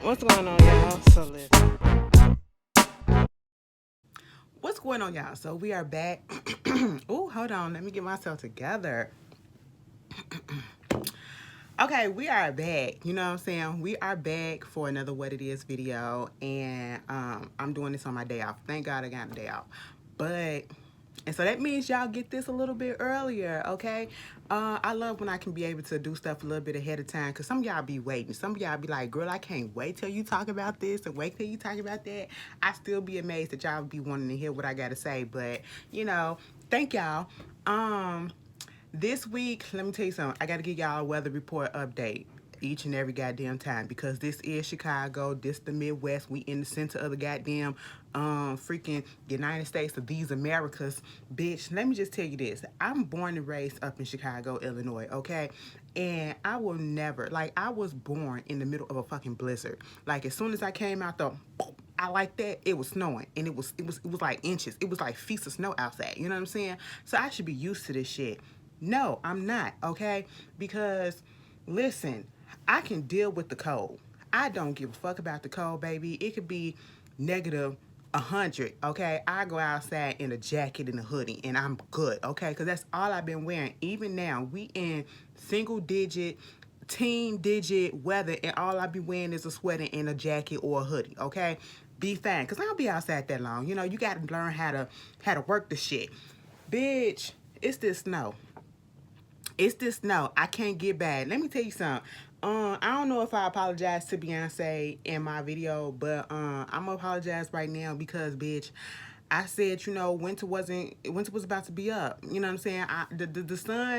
What's going on, y'all? So listen. What's going on, y'all? So we are back. Oh, hold on. Let me get myself together. Okay, we are back. You know what I'm saying? We are back for another What It Is video. And I'm doing this on my day off. Thank God I got a day off. And so that means y'all get this a little bit earlier, okay? I love when I can be able to do stuff a little bit ahead of time, because some of y'all be waiting. Some of y'all be like, girl, I can't wait till you talk about this and wait till you talk about that. I still be amazed that y'all be wanting to hear what I got to say. But, thank y'all. This week, let me tell you something. I got to give y'all a weather report update each and every goddamn time, because this is Chicago, this the Midwest. We in the center of the goddamn freaking United States of these Americas. Bitch, let me just tell you this. I'm born and raised up in Chicago, Illinois, okay? And I will never, like, I was born in the middle of a fucking blizzard. Like, as soon as I came out the I like that, it was snowing, and it was like inches. It was like feet of snow outside. You know what I'm saying? So I should be used to this shit. No, I'm not, okay? Because listen, I can deal with the cold. I don't give a fuck about the cold, baby. It could be negative 100, okay? I go outside in a jacket and a hoodie, and I'm good, okay? Because that's all I've been wearing. Even now, we in single digit, teen digit weather, and all I be wearing is a sweater and a jacket or a hoodie, okay? Be fine, because I don't be outside that long. You know, you got to learn how to work the shit. Bitch, it's this snow. It's this snow. I can't get bad. Let me tell you something. I don't know if I apologize to Beyonce in my video, but I'm gonna apologize right now because, bitch, I said, winter was about to be up. You know what I'm saying?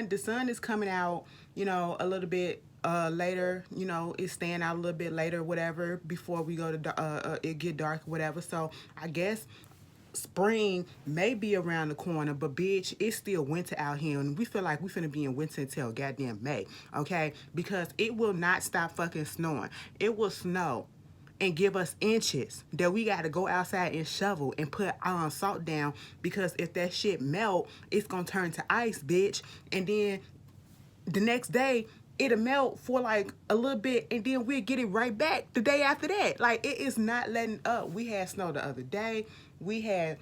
The sun is coming out, a little bit later. It's staying out a little bit later, whatever, before we go to it get dark, whatever. So I guess spring may be around the corner, but bitch, it's still winter out here, and we feel like we finna be in winter until goddamn May, okay? Because it will not stop fucking snowing. It will snow and give us inches that we gotta go outside and shovel and put salt down, because if that shit melt, it's gonna turn to ice, bitch. And then the next day it'll melt for like a little bit, and then we'll get it right back the day after that. Like, it is not letting up. We had snow the other day. We had,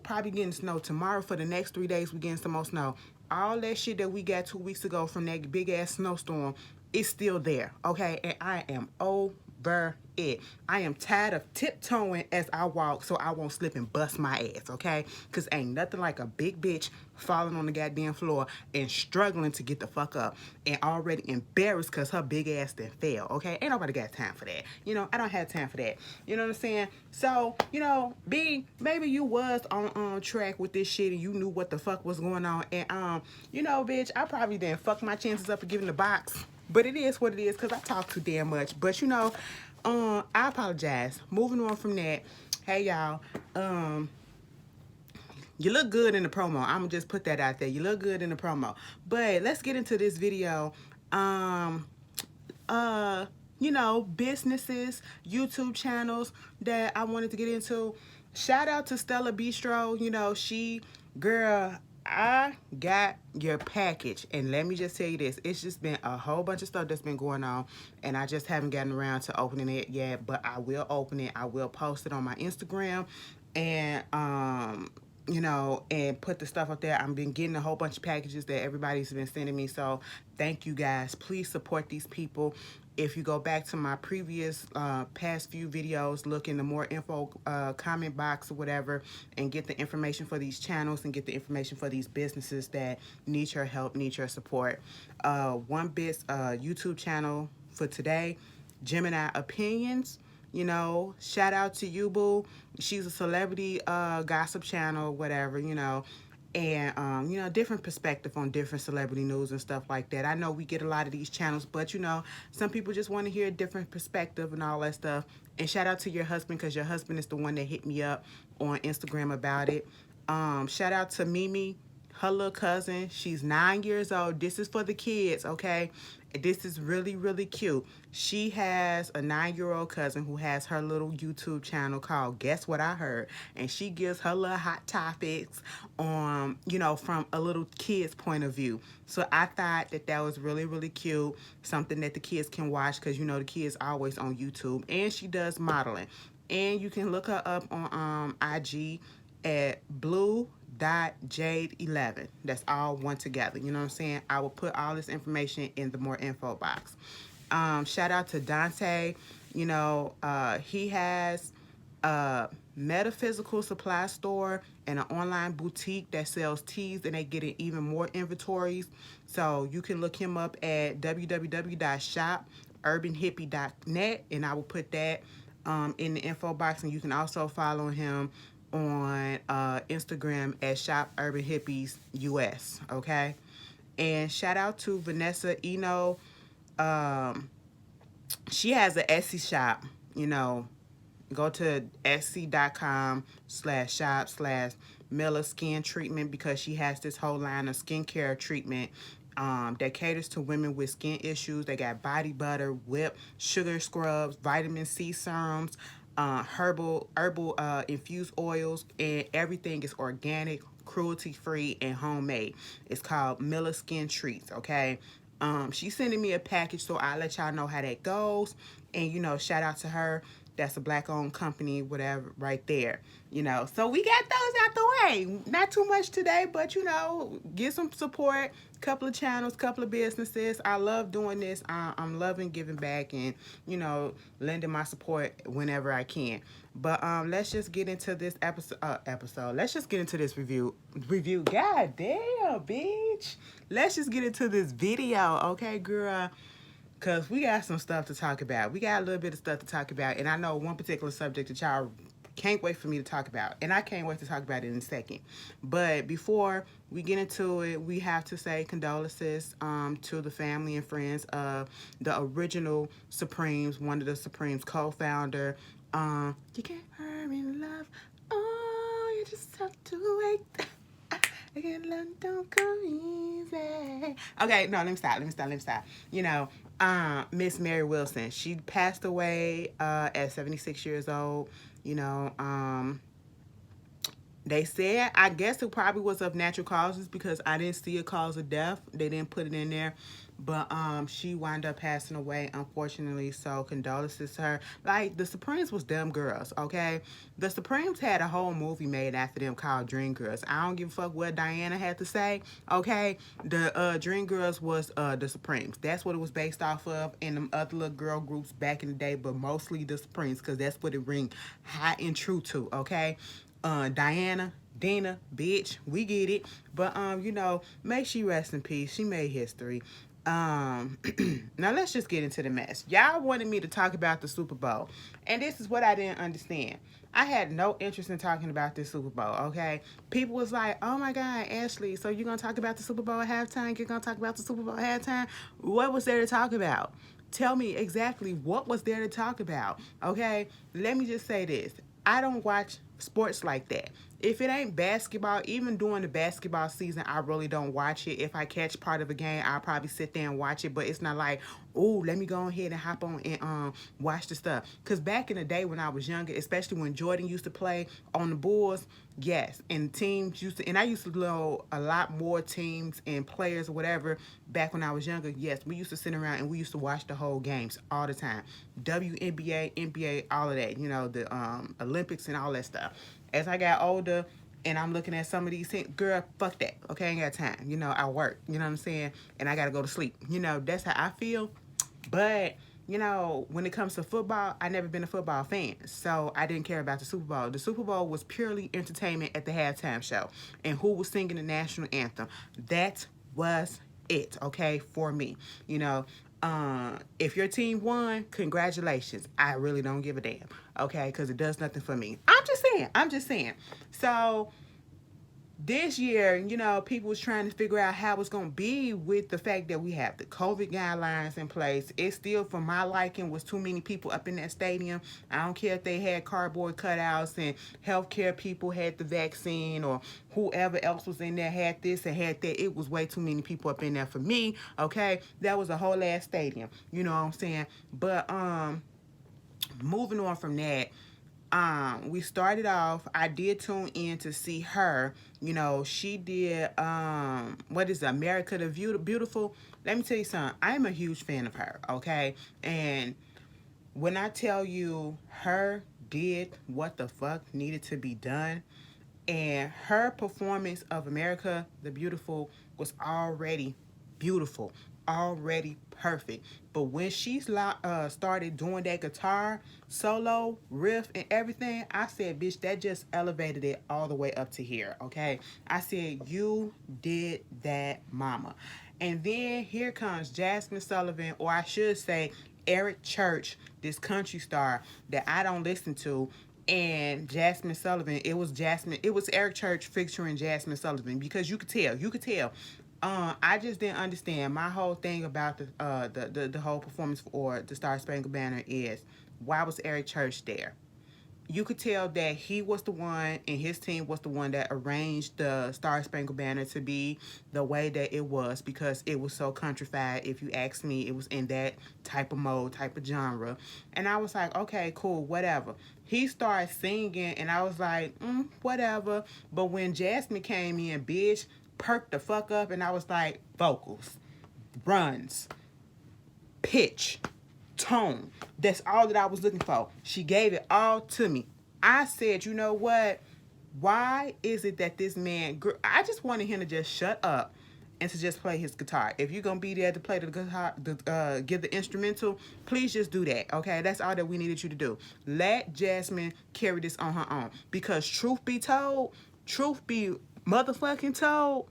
probably getting snow tomorrow. For the next 3 days, we getting some more snow. All that shit that we got 2 weeks ago from that big ass snowstorm is still there, okay? And I am over it. I am tired of tiptoeing as I walk so I won't slip and bust my ass, okay? Because ain't nothing like a big bitch falling on the goddamn floor and struggling to get the fuck up and already embarrassed because her big ass then fell, okay? Ain't nobody got time for that. I don't have time for that. You know what I'm saying? So, maybe you was on track with this shit and you knew what the fuck was going on. And, bitch, I probably didn't fuck my chances up of giving the box. But it is what it is, because I talk too damn much. But, I apologize. Moving on from that. Hey, y'all. You look good in the promo. I'm going to just put that out there. You look good in the promo. But let's get into this video. Businesses, YouTube channels that I wanted to get into. Shout out to Stella Bistro. Girl, I got your package, and let me just tell you this. It's just been a whole bunch of stuff that's been going on, and I just haven't gotten around to opening it yet, but I will open it. I will post it on my Instagram, and and put the stuff up there. I've been getting a whole bunch of packages that everybody's been sending me, so thank you guys. Please support these people. If you go back to my previous past few videos, look in the more info comment box or whatever, and get the information for these channels and get the information for these businesses that need your help, need your support. YouTube channel for today, Gemini Opinions. Shout out to you, boo. She's a celebrity gossip channel, whatever, and different perspective on different celebrity news and stuff like that. I know we get a lot of these channels, but some people just want to hear a different perspective and all that stuff. And shout out to your husband, because your husband is the one that hit me up on Instagram about it. Shout out to Mimi, her little cousin. She's 9 years old. This is for the kids, okay? This is really, really cute. She has a 9-year-old cousin who has her little YouTube channel called Guess What I Heard. And she gives her little hot topics on, you know, from a little kid's point of view. So I thought that that was really, really cute. Something that the kids can watch because, you know, the kids always on YouTube. And she does modeling. And you can look her up on IG at blue.jade11. That's all one together. You know what I'm saying? I will put all this information in the more info box. Shout out to Dante. You know, he has a metaphysical supply store and an online boutique that sells teas, and they get in even more inventories. So you can look him up at www.shopurbanhippie.net, and I will put that in the info box. And you can also follow him on Instagram at Shop Urban Hippies US. Okay, and shout out to Vanessa Eno. She has an Etsy shop. You know, go to etsy.com/shop/Mila Skin Treatment, because she has this whole line of skincare treatment that caters to women with skin issues. They got body butter, whip, sugar scrubs, vitamin C serums, herbal infused oils, and everything is organic, cruelty free, and homemade. It's called Mila Skin Treats. Okay, she's sending me a package, so I'll let y'all know how that goes. And, you know, shout out to her. That's a black owned company, whatever, right there. You know, so we got those out the way. Not too much today, but, you know, get some support. Couple of channels, couple of businesses. I love doing this. I'm loving giving back and, you know, lending my support whenever I can. But let's just get into this episode. Let's just get into this review. God damn, bitch. Let's just get into this video, okay, girl? Because we got some stuff to talk about. We got a little bit of stuff to talk about. And I know one particular subject that y'all can't wait for me to talk about. And I can't wait to talk about it in a second. But before we get into it, we have to say condolences to the family and friends of the original Supremes, one of the Supremes co-founder. You can't hurt me in love. Oh, you just have to wait. Again, love don't come easy. Okay, no, let me stop. You know, Miss Mary Wilson, she passed away at 76 years old. You know, they said, I guess it probably was of natural causes because I didn't see a cause of death. They didn't put it in there. But she wound up passing away, unfortunately. So condolences to her. Like, the Supremes was them girls, okay? The Supremes had a whole movie made after them called Dream Girls. I don't give a fuck what Diana had to say, okay? The Dream Girls was the Supremes. That's what it was based off of, and them other little girl groups back in the day, but mostly the Supremes, because that's what it ring high and true to, okay? Diana, Dina, bitch, we get it. But you know, may she rest in peace. She made history. Now let's just get into the mess. Y'all wanted me to talk about the Super Bowl, and this is what I didn't understand. I had no interest in talking about this Super Bowl, okay? People was like, oh my God, Ashley, so you're gonna talk about the Super Bowl at halftime? You're gonna talk about the Super Bowl at halftime? What was there to talk about? Tell me exactly what was there to talk about, okay? Let me just say this. I don't watch sports like that. If it ain't basketball, even during the basketball season, I really don't watch it. If I catch part of a game, I'll probably sit there and watch it, but it's not like, oh, let me go ahead and hop on and watch the stuff. Because back in the day when I was younger, especially when Jordan used to play on the Bulls, yes, and teams used to, and I used to know a lot more teams and players or whatever back when I was younger. Yes, we used to sit around and we used to watch the whole games all the time. WNBA, NBA, all of that, you know, the Olympics and all that stuff. As I got older and I'm looking at some of these things, girl, fuck that, okay? I ain't got time. You know, I work, you know what I'm saying? And I got to go to sleep. You know, that's how I feel. But, you know, when it comes to football, I never been a football fan. So I didn't care about the Super Bowl. The Super Bowl was purely entertainment at the halftime show. And who was singing the national anthem. That was it, okay, for me. You know, if your team won, congratulations. I really don't give a damn, okay, because it does nothing for me. I'm just saying. So this year, you know, people was trying to figure out how it's going to be with the fact that we have the COVID guidelines in place. It still, for my liking, was too many people up in that stadium. I don't care if they had cardboard cutouts and healthcare people had the vaccine, or whoever else was in there had this and had that. It was way too many people up in there for me, okay? That was a whole ass stadium, you know what I'm saying? But, moving on from that, we started off, I did tune in to see her. You know, she did what is it, America the Beautiful. Let me tell you something, I am a huge fan of her, okay? And when I tell you, her did what the fuck needed to be done, and her performance of America the Beautiful was already beautiful, already perfect. But when she started doing that guitar solo riff and everything, I said, bitch, that just elevated it all the way up to here, okay? I said, you did that, mama. And then here comes Jasmine Sullivan, or I should say Eric Church, this country star that I don't listen to, and Jasmine Sullivan. It was Eric Church featuring Jasmine Sullivan, because you could tell. I just didn't understand. My whole thing about the whole performance for the Star Spangled Banner is, why was Eric Church there? You could tell that he was the one, and his team was the one, that arranged the Star Spangled Banner to be the way that it was, because it was so countrified. If you ask me, it was in that type of mode, type of genre. And I was like, okay, cool, whatever. He started singing, and I was like, whatever. But when Jasmine came in, bitch, perked the fuck up, and I was like, vocals, runs, pitch, tone. That's all that I was looking for. She gave it all to me. I said, you know what? Why is it that this man, I just wanted him to just shut up and to just play his guitar. If you're going to be there to play the guitar, give the instrumental, please just do that, okay? That's all that we needed you to do. Let Jasmine carry this on her own. Because truth be told, truth be motherfucking told,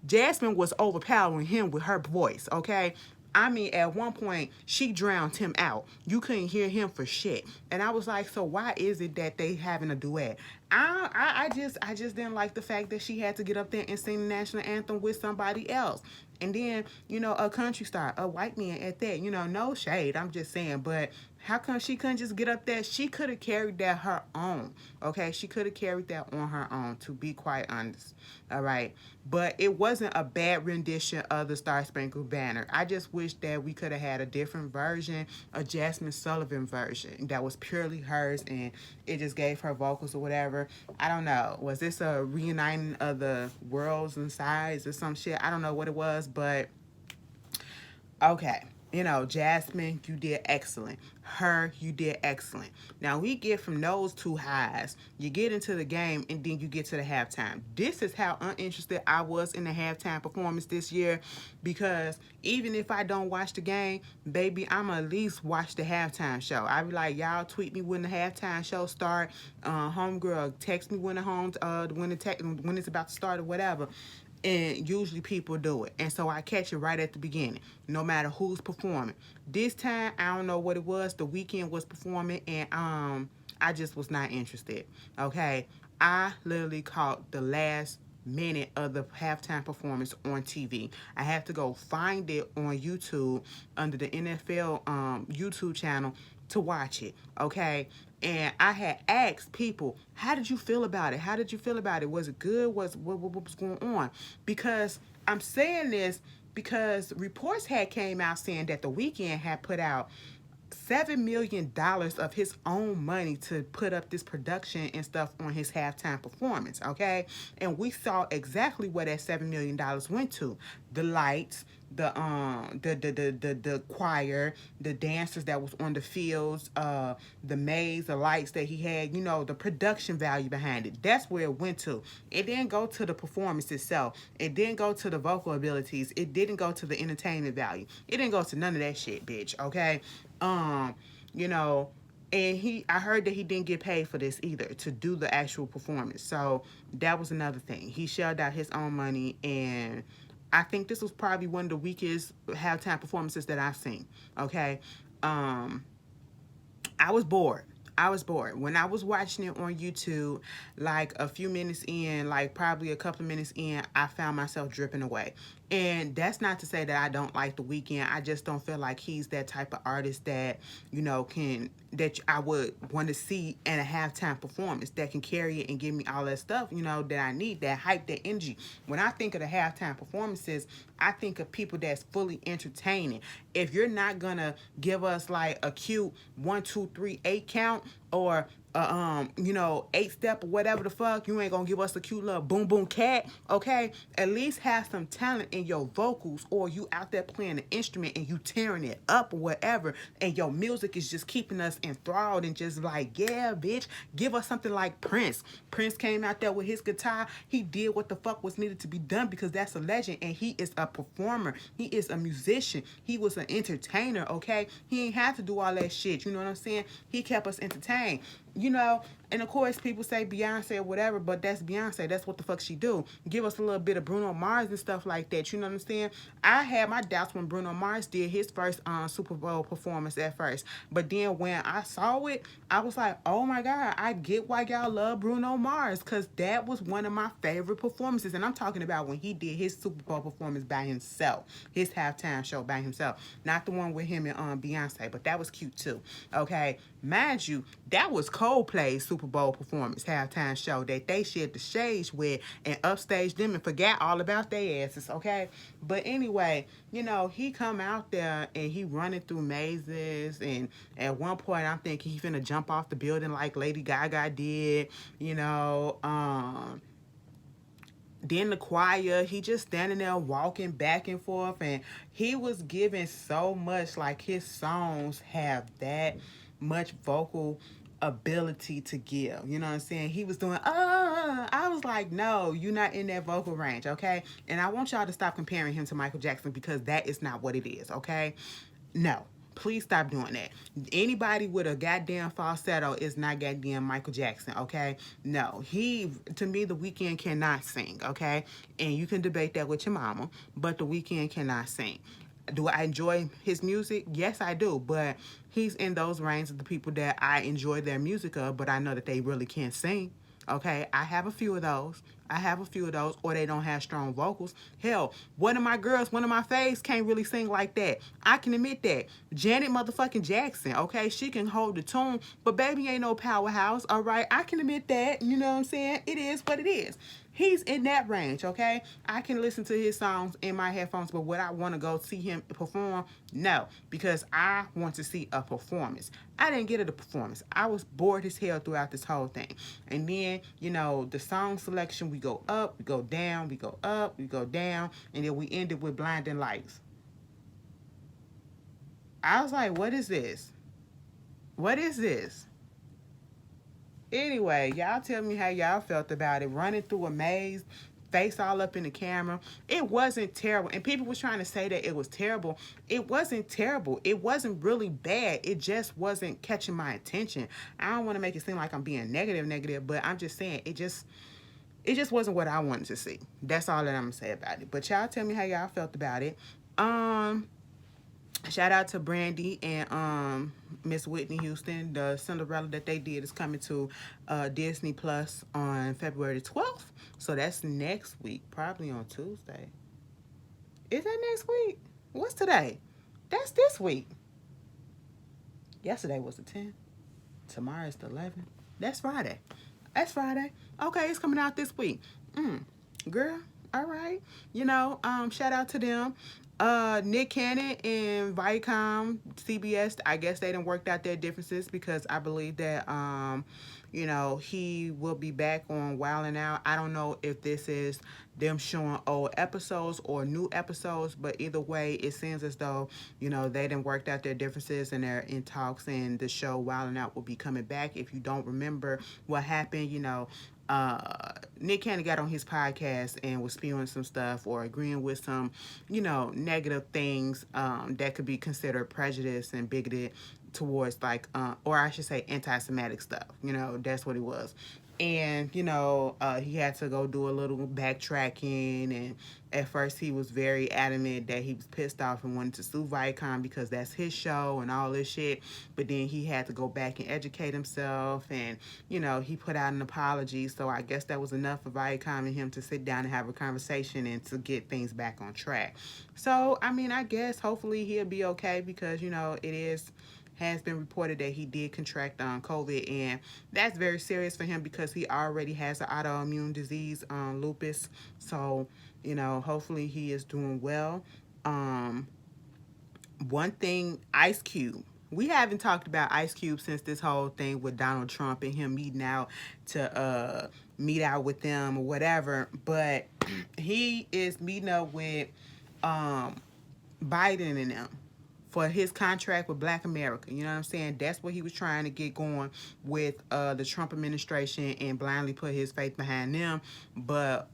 Jasmine was overpowering him with her voice, okay? I mean, at one point, she drowned him out. You couldn't hear him for shit. And I was like, so why is it that they having a duet? I just didn't like the fact that she had to get up there and sing the national anthem with somebody else. And then, you know, a country star, a white man at that, you know, no shade, I'm just saying. But how come she couldn't just get up there? She could have carried that her own, okay? She could have carried that on her own, to be quite honest, all right? But it wasn't a bad rendition of the Star Spangled Banner. I just wish that we could have had a different version, a Jasmine Sullivan version that was purely hers, and it just gave her vocals or whatever. I don't know. Was this a reuniting of the worlds and sides or some shit? I don't know what it was, but okay. You know, Jasmine, you did excellent. Her, you did excellent. Now, we get from those two highs, you get into the game, and then you get to the halftime. This is how uninterested I was in the halftime performance this year, because even if I don't watch the game, baby, I'm at least watch the halftime show. I be like, y'all tweet me when the halftime show start. Homegirl, text me when when it's about to start or whatever. And usually people do it, and so I catch it right at the beginning, no matter who's performing. This time, I don't know what it was. The Weeknd was performing, and I just was not interested, okay? I literally caught the last minute of the halftime performance on TV. I have to go find it on YouTube under the NFL YouTube channel to watch it, okay? And I had asked people, how did you feel about it? How did you feel about it? Was it good? What was going on? Because I'm saying this because reports had came out saying that The Weeknd had put out $7 million of his own money to put up this production and stuff on his halftime performance, okay? And we saw exactly where that $7 million went to. The lights, the choir, the dancers that was on the fields, the maze, the lights that he had, you know, the production value behind it. That's where it went to. It didn't go to the performance itself. It didn't go to the vocal abilities. It didn't go to the entertainment value. It didn't go to none of that shit, bitch, okay? You know, and I heard that he didn't get paid for this either, to do the actual performance. So that was another thing. He shelled out his own money, and I think this was probably one of the weakest halftime performances that I've seen, okay? I was bored. I was bored. When I was watching it on YouTube, like a few minutes in, like probably a couple of minutes in, I found myself dripping away. And that's not to say that I don't like The Weeknd. I just don't feel like he's that type of artist that, that I would want to see in a halftime performance that can carry it and give me all that stuff, that I need, that hype, that energy. When I think of the halftime performances, I think of people that's fully entertaining. If you're not gonna give us like a cute 1, 2, 3, 8 count, or 8 step or whatever the fuck, you ain't gonna give us a cute little boom boom cat, okay? At least have some talent in your vocals, or you out there playing an instrument and you tearing it up or whatever, and your music is just keeping us enthralled and just like, yeah, bitch, give us something like Prince. Prince came out there with his guitar. He did what the fuck was needed to be done, because that's a legend, and he is a performer. He is a musician. He was an entertainer, okay? He ain't have to do all that shit, you know what I'm saying? He kept us entertained. And of course people say Beyonce or whatever, but that's Beyonce. That's what the fuck she do. Give us a little bit of Bruno Mars and stuff like that, you know what I'm saying? I had my doubts when Bruno Mars did his first Super Bowl performance at first, but then when I saw it, I was like, oh my god, I get why y'all love Bruno Mars, because that was one of my favorite performances. And I'm talking about when he did his Super Bowl performance by himself, his halftime show by himself, not the one with him and Beyonce, but that was cute too, okay? Mind you, that was Coldplay's Super Bowl performance halftime show that they shared the stage with and upstaged them and forgot all about their asses, okay? But anyway, he come out there and he running through mazes, and at one point I'm thinking he finna jump off the building like Lady Gaga did, then the choir, he just standing there walking back and forth, and he was giving so much, like his songs have that much vocal ability to give. You know what I'm saying? He was doing, I was like, no, you're not in that vocal range, okay? And I want y'all to stop comparing him to Michael Jackson, because that is not what it is, okay? No. Please stop doing that. Anybody with a goddamn falsetto is not goddamn Michael Jackson, okay? No. To me, The Weeknd cannot sing, okay? And you can debate that with your mama, but The Weeknd cannot sing. Do I enjoy his music? Yes, I do, but he's in those ranges of the people that I enjoy their music of, but I know that they really can't sing. Okay, I have a few of those. Or they don't have strong vocals. Hell, one of my faves can't really sing like that. I can admit that. Janet motherfucking Jackson, okay, she can hold the tune, but baby ain't no powerhouse, all right? I can admit that, you know what I'm saying? It is what it is. He's in that range, okay? I can listen to his songs in my headphones, but would I want to go see him perform? No, because I want to see a performance. I didn't get a performance. I was bored as hell throughout this whole thing. And then, the song selection, we go up, we go down, we go up, we go down, and then we ended with Blinding Lights. I was like, what is this? What is this? Anyway, y'all tell me how y'all felt about it. Running through a maze, face all up in the camera. It wasn't terrible. And people was trying to say that it was terrible. It wasn't terrible. It wasn't really bad. It just wasn't catching my attention. I don't want to make it seem like I'm being negative, but I'm just saying it just wasn't what I wanted to see. That's all that I'm gonna say about it. But y'all tell me how y'all felt about it. Shout out to Brandy and Miss Whitney Houston. The Cinderella that they did is coming to Disney Plus on February 12th. So that's next week, probably on Tuesday. Is that next week? What's today? That's this week. Yesterday was the 10th. Tomorrow is the 11th. That's Friday. Okay, it's coming out this week. Girl, all right. Shout out to them. Nick Cannon and Viacom, CBS, I guess they done worked out their differences, because I believe that, he will be back on Wild 'N Out. I don't know if this is them showing old episodes or new episodes, but either way, it seems as though, they done worked out their differences and they're in talks, and the show Wild 'N Out will be coming back. If you don't remember what happened, Nick Cannon got on his podcast and was spewing some stuff or agreeing with some, negative things that could be considered prejudice and bigoted towards, like, or I should say anti-Semitic stuff. That's what it was. And you know, he had to go do a little backtracking, and at first he was very adamant that he was pissed off and wanted to sue Viacom because that's his show and all this shit. But then he had to go back and educate himself, and you know, he put out an apology. So I guess that was enough for Viacom and him to sit down and have a conversation and to get things back on track. So I mean, I guess hopefully he'll be okay, because you know, has been reported that he did contract COVID, and that's very serious for him because he already has an autoimmune disease, lupus. So, you know, hopefully he is doing well. Um, One thing, Ice Cube. We haven't talked about Ice Cube since this whole thing with Donald Trump and him meeting out to meet out with them or whatever. But he is meeting up with Biden and them for his contract with Black America. You know what I'm saying? That's what he was trying to get going with the Trump administration and blindly put his faith behind them. But,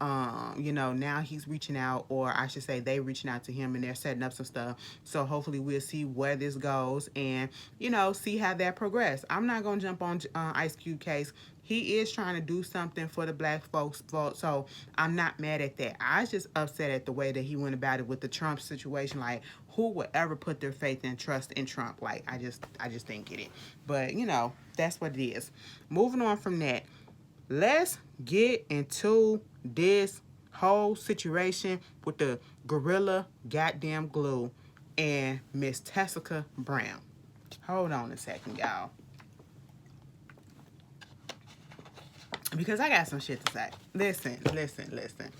you know, now he's reaching out, or I should say they reaching out to him, and they're setting up some stuff. So hopefully we'll see where this goes and, you know, see how that progresses. I'm not going to jump on Ice Cube case. He is trying to do something for the black folks, so I'm not mad at that. I was just upset at the way that he went about it with the Trump situation. Like, who would ever put their faith and trust in Trump? Like, I just didn't get it. But, you know, that's what it is. Moving on from that, let's get into this whole situation with the Gorilla Goddamn Glue and Miss Tessica Brown. Hold on a second, y'all, because I got some shit to say. Listen.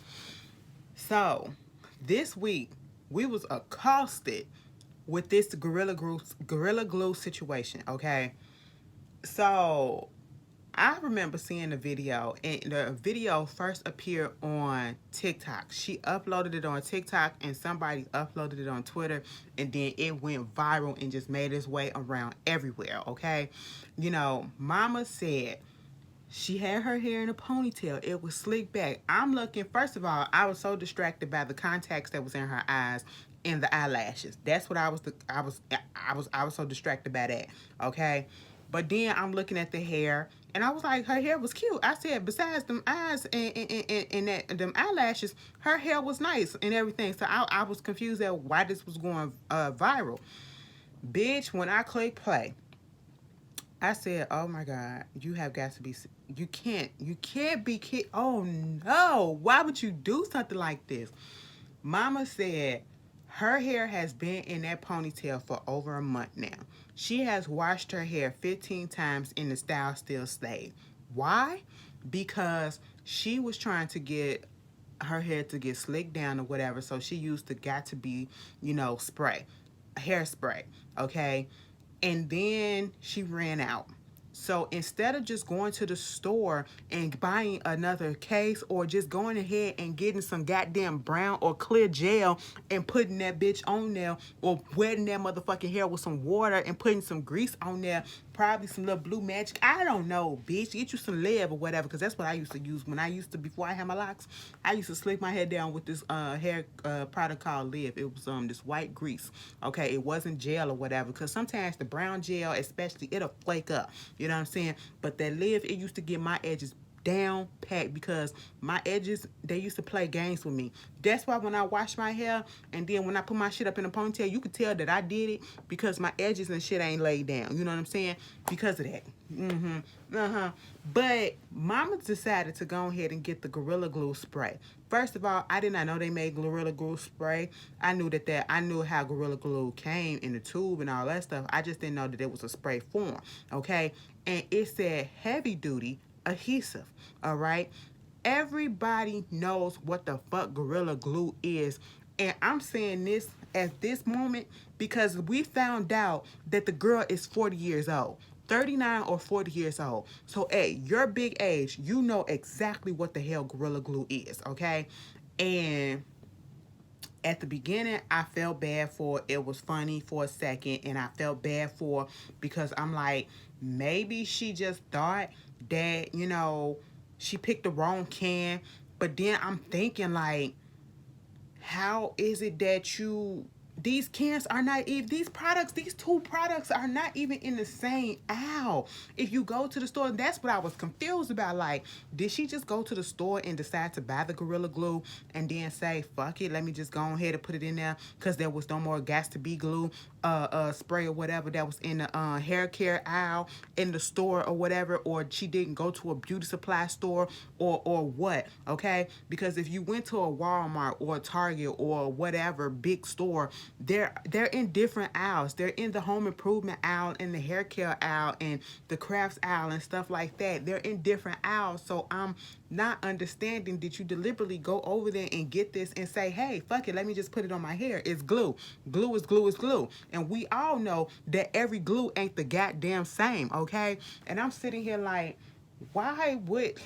So, this week, we was accosted with this Gorilla Glue situation, okay? So, I remember seeing the video, and the video first appeared on TikTok. She uploaded it on TikTok, and somebody uploaded it on Twitter, and then it went viral and just made its way around everywhere, okay? You know, Mama said she had her hair in a ponytail. It was slicked back. I'm looking, first of all, I was so distracted by the contacts that was in her eyes and the eyelashes. That's what I was so distracted by that. Okay? But then I'm looking at the hair, and I was like, her hair was cute. I said, besides them eyes and them eyelashes, her hair was nice and everything. So I was confused at why this was going viral. Bitch, when I click play, I said, oh my God, you have got to be, you can't be kid. Oh no, why would you do something like this? Mama said her hair has been in that ponytail for over a month now. She has washed her hair 15 times and the style still stayed. Why? Because she was trying to get her hair to get slicked down or whatever, so she used the got to be, you know, spray, hairspray, okay? And then she ran out. So instead of just going to the store and buying another case, or just going ahead and getting some goddamn brown or clear gel and putting that bitch on there, or wetting that motherfucking hair with some water and putting some grease on there, probably some little blue magic, I don't know, bitch, get you some Liv or whatever, because that's what I used to use when before I had my locks. I used to slick my hair down with this hair product called Liv. It was this white grease, okay? It wasn't gel or whatever, because sometimes the brown gel especially, it'll flake up, you know what I'm saying? But that Liv, it used to get my edges down packed, because my edges, they used to play games with me. That's why when I wash my hair and then when I put my shit up in a ponytail, you could tell that I did it, because my edges and shit ain't laid down, you know what I'm saying? Because of that. But Mama decided to go ahead and get the Gorilla Glue spray. First of all, I did not know they made Gorilla Glue spray. I knew how Gorilla Glue came in the tube and all that stuff. I just didn't know that it was a spray form, okay? And it said heavy duty adhesive, all right? Everybody knows what the fuck Gorilla Glue is, and I'm saying this at this moment because we found out that the girl is 40 years old, 39 or 40 years old. So at your big age, you know exactly what the hell Gorilla Glue is, okay? And at the beginning, I felt bad for it. It was funny for a second, and I felt bad for, because I'm like, maybe she just thought that, you know, she picked the wrong can. But then I'm thinking, like, how is it that you these cans are not even, these two products are not even in the same aisle. If you go to the store, that's what I was confused about. Like, did she just go to the store and decide to buy the Gorilla Glue and then say, fuck it, let me just go ahead and put it in there because there was no more gas to be glue spray or whatever that was in the hair care aisle in the store or whatever, or she didn't go to a beauty supply store or what, okay? Because if you went to a Walmart or a Target or whatever big store, they're in different aisles. They're in the home improvement aisle, in the hair care aisle, and the crafts aisle and stuff like that. They're in different aisles. So I'm not understanding, did you deliberately go over there and get this and say, hey, fuck it, let me just put it on my hair? It's glue. Glue is glue is glue. And we all know that every glue ain't the goddamn same, okay? And I'm sitting here like, why would,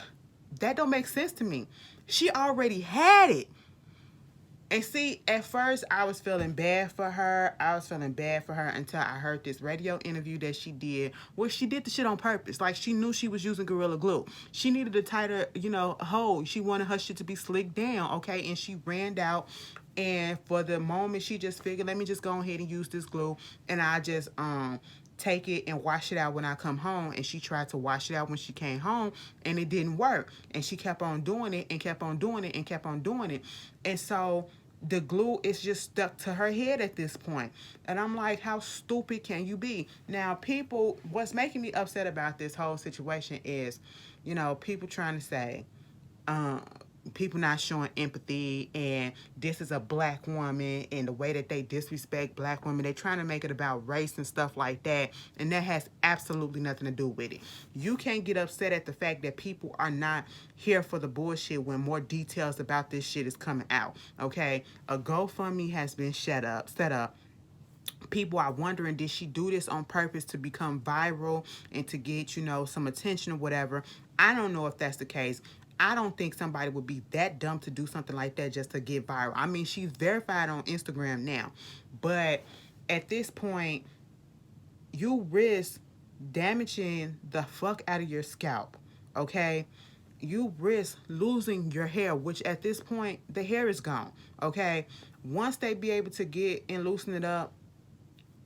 that don't make sense to me. She already had it. And see, at first I was feeling bad for her. I was feeling bad for her until I heard this radio interview that she did where she did the shit on purpose. Like, she knew she was using Gorilla Glue. She needed a tighter, hold. She wanted her shit to be slicked down, okay? And she ran out. And for the moment, she just figured, let me just go ahead and use this glue. And I just take it and wash it out when I come home. And she tried to wash it out when she came home, and it didn't work. And she kept on doing it and kept on doing it and kept on doing it. And so the glue is just stuck to her head at this point. And I'm like, how stupid can you be? Now, people, what's making me upset about this whole situation is, people trying to say, people not showing empathy, and this is a black woman, and the way that they disrespect black women, they're trying to make it about race and stuff like that, and that has absolutely nothing to do with it. You can't get upset at the fact that people are not here for the bullshit when more details about this shit is coming out, okay? A GoFundMe has been set up. People are wondering, did she do this on purpose to become viral and to get, some attention or whatever? I don't know if that's the case. I don't think somebody would be that dumb to do something like that just to get viral. I mean, she's verified on Instagram now. But at this point, you risk damaging the fuck out of your scalp, okay? You risk losing your hair, which at this point, the hair is gone, okay? Once they be able to get and loosen it up,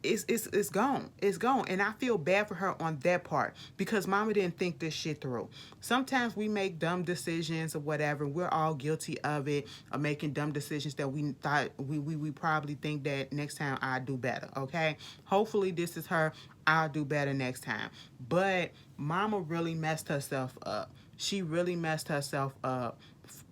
it's gone. It's gone. And I feel bad for her on that part because mama didn't think this shit through. Sometimes we make dumb decisions or whatever. We're all guilty of it, of making dumb decisions that we thought we probably think that next time I'll do better, okay? Hopefully this is her, I'll do better next time. But mama really messed herself up. She really messed herself up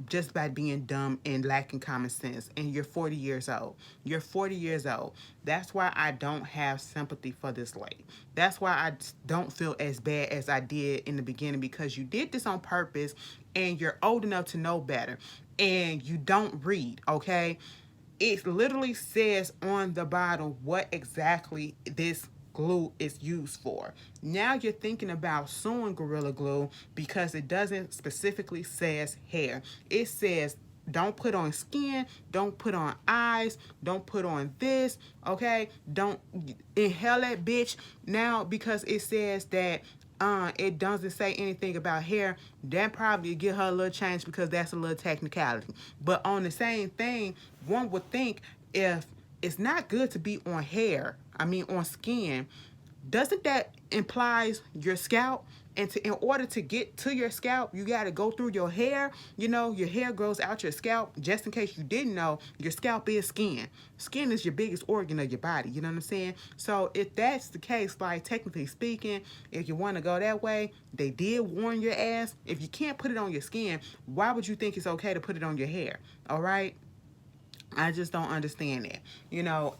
just by being dumb and lacking common sense. And you're 40 years old. You're 40 years old. That's why I don't have sympathy for this lady. That's why I don't feel as bad as I did in the beginning, because you did this on purpose and you're old enough to know better. And you don't read, okay? It literally says on the bottle what exactly this glue is used for. Now you're thinking about suing Gorilla Glue because it doesn't specifically says hair. It says don't put on skin, don't put on eyes, don't put on this, okay? Don't inhale that bitch now because it says that it doesn't say anything about hair. That probably give her a little change because that's a little technicality. But on the same thing, one would think if it's not good to be on hair, on skin, doesn't that implies your scalp? And in order to get to your scalp, you got to go through your hair. Your hair grows out your scalp. Just in case you didn't know, your scalp is skin. Skin is your biggest organ of your body. You know what I'm saying? So if that's the case, like technically speaking, if you want to go that way, they did warn your ass. If you can't put it on your skin, why would you think it's okay to put it on your hair? All right? I just don't understand that.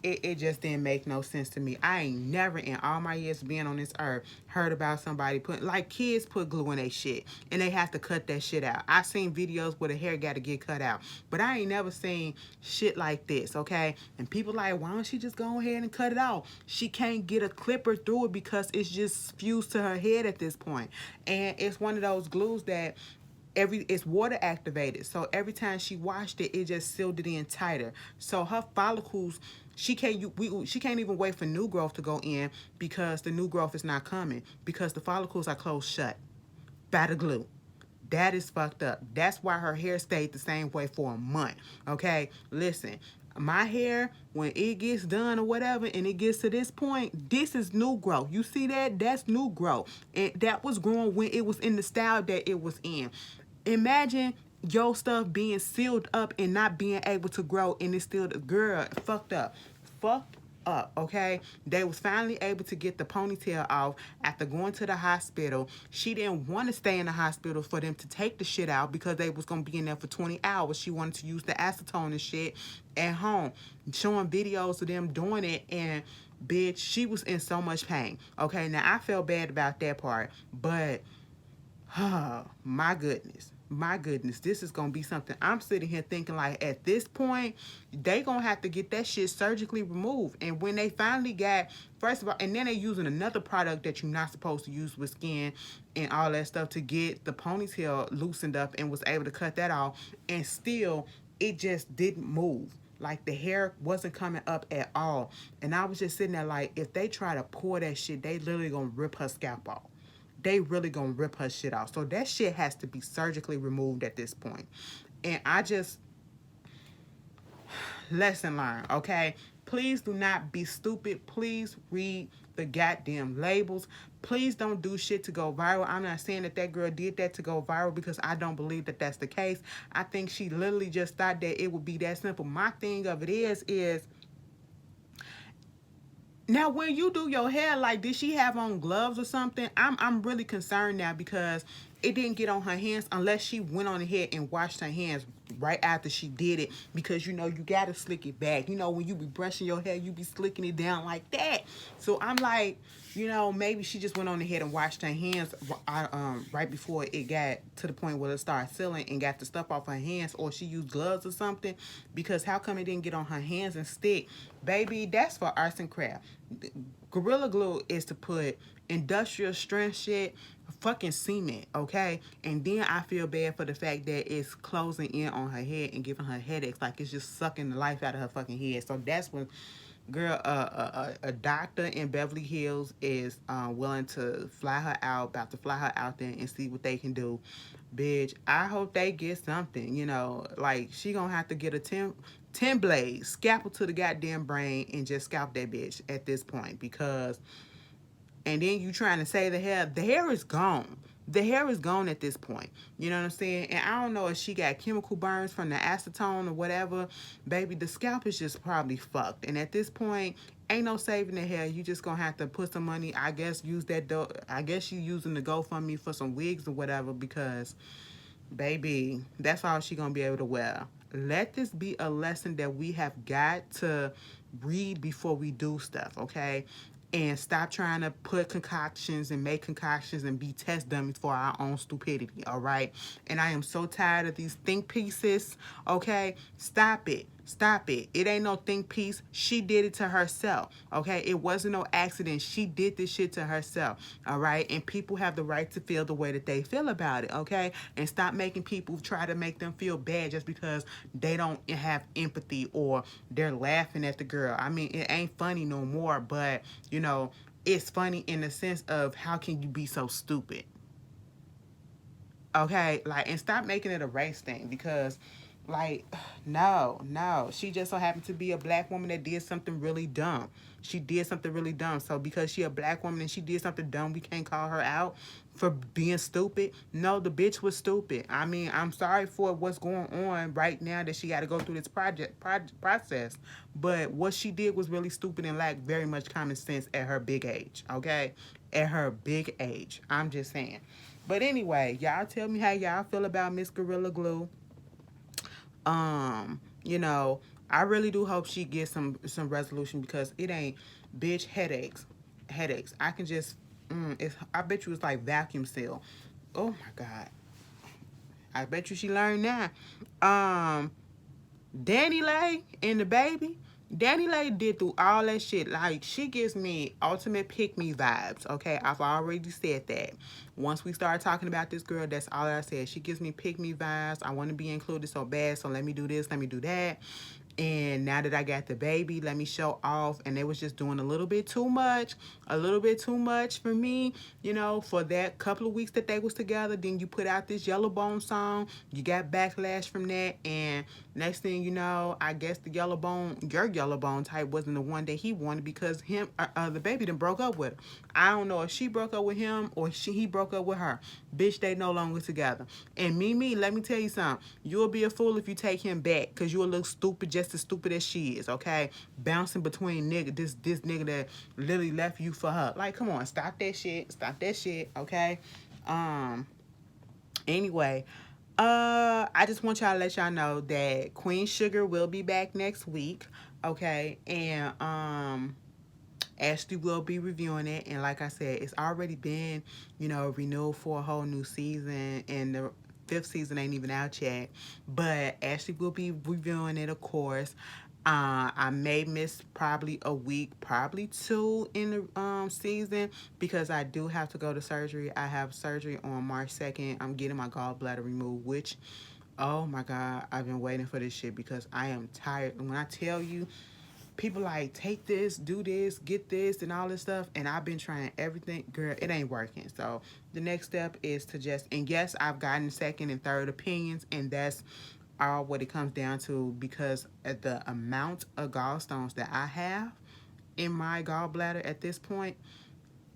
It just didn't make no sense to me. I ain't never in all my years being on this earth heard about somebody kids put glue in their shit and they have to cut that shit out. I seen videos where the hair got to get cut out, but I ain't never seen shit like this, okay? And people like, why don't she just go ahead and cut it off? She can't get a clipper through it because it's just fused to her head at this point. And it's one of those glues that it's water activated, so every time she washed it, it just sealed it in tighter. So her follicles, she can't even wait for new growth to go in because the new growth is not coming because the follicles are closed shut by the glue. That is fucked up. That's why her hair stayed the same way for a month. Okay, listen, My hair, when it gets done or whatever and it gets to this point, this is new growth. You see that? That's new growth. And that was growing when it was in the style that it was in. Imagine your stuff being sealed up and not being able to grow, and it's still the girl fucked up. Fucked up, okay? They was finally able to get the ponytail off after going to the hospital. She didn't want to stay in the hospital for them to take the shit out because they was going to be in there for 20 hours. She wanted to use the acetone and shit at home, showing videos of them doing it, and bitch, she was in so much pain. Okay, now I felt bad about that part, but oh, my goodness, this is gonna be something. I'm sitting here thinking like, at this point, they gonna have to get that shit surgically removed. And when they finally got, first of all, and then they using another product that you're not supposed to use with skin and all that stuff to get the ponytail loosened up, and was able to cut that off, and still it just didn't move. Like the hair wasn't coming up at all. And I was just sitting there like, if they try to pour that shit, they literally gonna rip her scalp off. They really gonna rip her shit off. So that shit has to be surgically removed at this point. And I just, lesson learned, okay? Please do not be stupid. Please read the goddamn labels. Please don't do shit to go viral. I'm not saying that that girl did that to go viral, because I don't believe that that's the case. I think she literally just thought that it would be that simple. My thing of it is now, when you do your hair, like, did she have on gloves or something? I'm really concerned now, because it didn't get on her hands unless she went on ahead and washed her hands right after she did it, because you know you gotta slick it back. You know, when you be brushing your hair, you be slicking it down like that. So I'm like, you know, maybe she just went on ahead and washed her hands right before it got to the point where it started sealing and got the stuff off her hands, or she used gloves or something, because how come it didn't get on her hands and stick? Baby, that's for arts and craft. Gorilla Glue is to put industrial strength shit, fucking cement, okay? And then I feel bad for the fact that it's closing in on her head and giving her headaches, like it's just sucking the life out of her fucking head. So that's when, girl, a doctor in Beverly Hills is willing to fly her out, about to fly her out there and see what they can do. Bitch, I hope they get something, you know, like she gonna have to get a 10 blades, scalpel to the goddamn brain, and just scalp that bitch at this point, because, and then you trying to say the hair is gone. The hair is gone at this point. You know what I'm saying? And I don't know if she got chemical burns from the acetone or whatever. Baby, the scalp is just probably fucked. And at this point, ain't no saving the hair. You just gonna have to put some money. I guess use that. I guess you using the GoFundMe for some wigs or whatever, because, baby, that's all she gonna be able to wear. Let this be a lesson that we have got to read before we do stuff, okay? And stop trying to put concoctions and make concoctions and be test dummies for our own stupidity, all right? And I am so tired of these think pieces, okay? Stop it. Stop it. It ain't no think piece. She did it to herself, okay? It wasn't no accident. She did this shit to herself, all right? And people have the right to feel the way that they feel about it, okay? And stop making people try to make them feel bad just because they don't have empathy or they're laughing at the girl. I mean, it ain't funny no more, but, you know, it's funny in the sense of, how can you be so stupid? Okay? Like, and stop making it a race thing, because, like, no. She just so happened to be a black woman that did something really dumb. She did something really dumb. So because she a black woman and she did something dumb, we can't call her out for being stupid? No, the bitch was stupid. I mean, I'm sorry for what's going on right now, that she got to go through this process. But what she did was really stupid and lacked very much common sense at her big age, okay? At her big age. I'm just saying. But anyway, y'all tell me how y'all feel about Miss Gorilla Glue. You know, I really do hope she gets some resolution, because it ain't, bitch, headaches. I can just, I bet you it's like vacuum seal. Oh my God. I bet you she learned now. Danny Lay and the baby. Danny Lay did through all that shit. Like, she gives me ultimate pick me vibes, okay? I've already said that. Once we started talking about this girl, that's all I said. She gives me pick me vibes. I want to be included so bad, so let me do this, let me do that. And now that I got the baby, let me show off. And they was just doing a little bit too much for me, you know, for that couple of weeks that they was together. Then you put out this Yellow Bone song. You got backlash from that. And next thing you know, I guess the your Yellow Bone type wasn't the one that he wanted, because the baby done broke up with her. I don't know if she broke up with him or he broke up with her. Bitch, they no longer together. And Mimi, let me tell you something. You'll be a fool if you take him back, because you'll look stupid, just as stupid as she is, okay? Bouncing between this nigga that literally left you for her. Like, come on, stop that shit. Stop that shit, okay? Anyway, I just want y'all to let y'all know that Queen Sugar will be back next week, okay? And Ashley will be reviewing it, and like I said, it's already been, you know, renewed for a whole new season, and the 5th season ain't even out yet. But Ashley will be reviewing it, of course. I may miss probably a week, probably 2 in the season, because I do have to go to surgery. I have surgery on March 2nd. I'm getting my gallbladder removed, which, oh my God, I've been waiting for this shit because I am tired. And when I tell you, people like, take this, do this, get this, and all this stuff, and I've been trying everything. Girl, it ain't working. So the next step is to just, and yes, I've gotten second and third opinions, and that's all what it comes down to, because at the amount of gallstones that I have in my gallbladder at this point,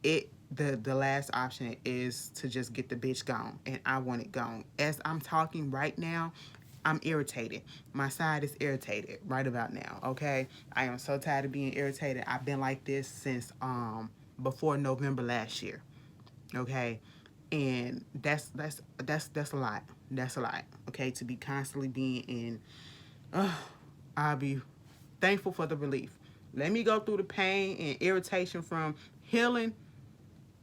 the last option is to just get the bitch gone, and I want it gone. As I'm talking right now, I'm irritated. My side is irritated right about now, okay? I am so tired of being irritated. I've been like this since before November last year, okay? And that's a lot. That's a lot, okay? To be constantly being in, I'll be thankful for the relief. Let me go through the pain and irritation from healing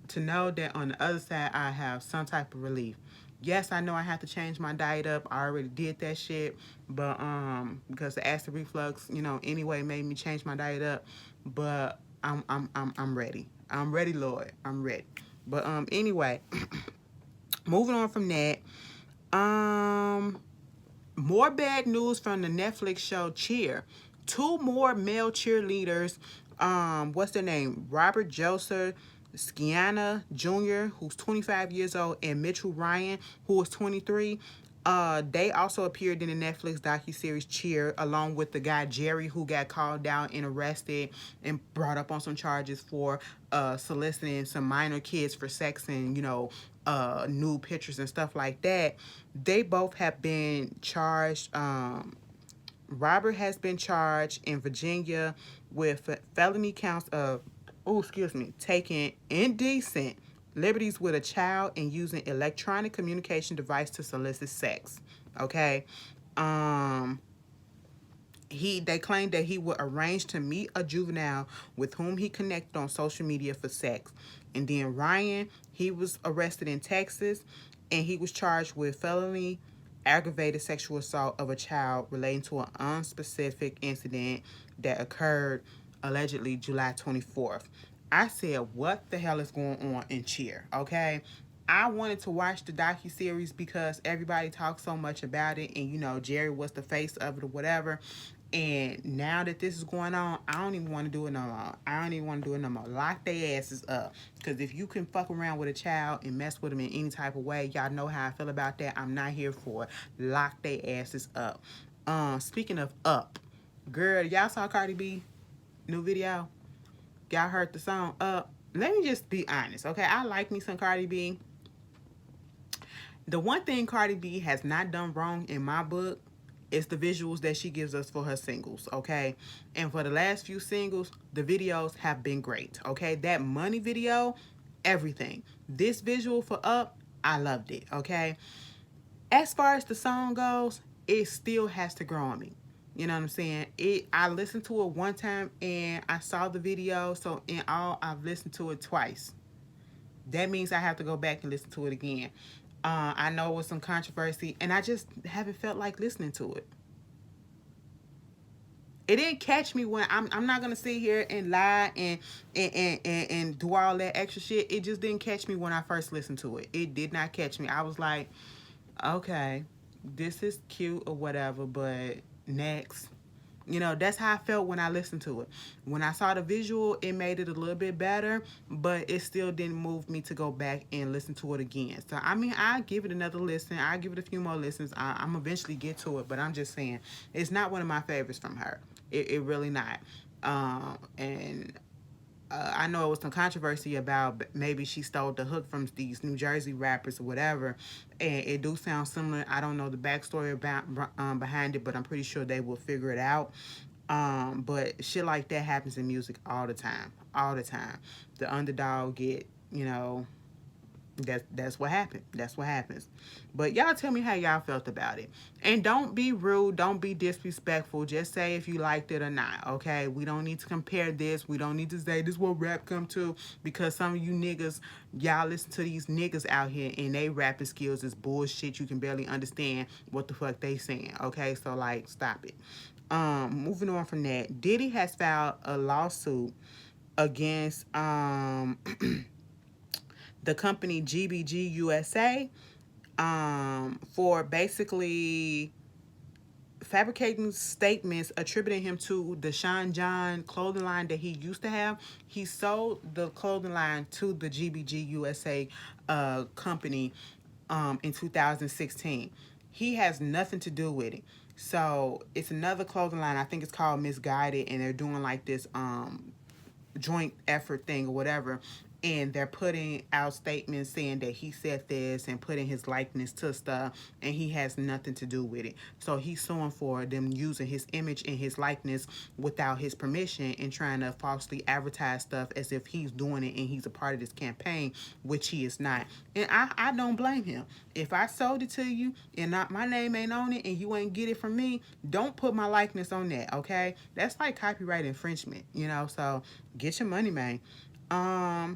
to know that on the other side I have some type of relief. Yes, I know I have to change my diet up. I already did that shit, but because the acid reflux, you know, anyway, made me change my diet up. But I'm ready. I'm ready, Lord. I'm ready. But anyway, moving on from that, more bad news from the Netflix show Cheer. 2 more male cheerleaders, what's their name? Robert Joseph Skiana Jr., who's 25 years old, and Mitchell Ryan, who is 23. They also appeared in the Netflix docuseries Cheer, along with the guy Jerry, who got called out and arrested and brought up on some charges for soliciting some minor kids for sex and, you know, nude pictures and stuff like that. They both have been charged. Robert has been charged in Virginia with felony counts of, taking indecent liberties with a child and using electronic communication device to solicit sex. Okay. They claimed that he would arrange to meet a juvenile with whom he connected on social media for sex. And then Ryan, he was arrested in Texas, and he was charged with felony aggravated sexual assault of a child relating to an unspecific incident that occurred allegedly July 24th. I said, what the hell is going on in Cheer, okay? I wanted to watch the docuseries because everybody talks so much about it, and, you know, Jerry was the face of it or whatever. And now that this is going on, I don't even want to do it no more. I don't even want to do it no more. Lock their asses up. Because if you can fuck around with a child and mess with them in any type of way, y'all know how I feel about that. I'm not here for it. Lock their asses up. Speaking of up, girl, y'all saw Cardi B new video? Y'all heard the song Up? Let me just be honest, okay? I like me some Cardi B. The one thing Cardi B has not done wrong in my book is the visuals that she gives us for her singles, okay? And for the last few singles, the videos have been great, okay? That Money video, everything. This visual for Up, I loved it, okay? As far as the song goes, it still has to grow on me. You know what I'm saying? I listened to it one time and I saw the video, so in all, I've listened to it twice. That means I have to go back and listen to it again. I know it was some controversy, and I just haven't felt like listening to it. It didn't catch me when I'm not gonna sit here and lie and do all that extra shit. It just didn't catch me when I first listened to it. It did not catch me. I was like, okay, this is cute or whatever, but next. You know, that's how I felt when I listened to it. When I saw the visual, it made it a little bit better, but it still didn't move me to go back and listen to it again. So, I mean, I give it another listen. I give it a few more listens. I'm eventually get to it, but I'm just saying, it's not one of my favorites from her. It really not. And I know it was some controversy about maybe she stole the hook from these New Jersey rappers or whatever, and it do sound similar. I don't know the backstory about behind it, but I'm pretty sure they will figure it out. But shit like that happens in music all the time, all the time. The underdog get, you know, that's what happened. That's what happens. But y'all tell me how y'all felt about it. And don't be rude. Don't be disrespectful. Just say if you liked it or not. Okay? We don't need to compare this. We don't need to say this what rap come to. Because some of you niggas, y'all listen to these niggas out here and they rapping skills is bullshit. You can barely understand what the fuck they saying. Okay? So like stop it. Moving on from that, Diddy has filed a lawsuit against the company GBG USA for basically fabricating statements attributing him to the Sean John clothing line that he used to have. He sold the clothing line to the GBG USA company in 2016. He has nothing to do with it. So it's another clothing line. I think it's called Misguided, and they're doing like this joint effort thing or whatever, and they're putting out statements saying that he said this and putting his likeness to stuff, and he has nothing to do with it. So he's suing for them using his image and his likeness without his permission and trying to falsely advertise stuff as if he's doing it and he's a part of this campaign, which he is not. And I don't blame him. If I sold it to you and not my name ain't on it and you ain't get it from me, don't put my likeness on that, okay? That's like copyright infringement, you know. So get your money, man. More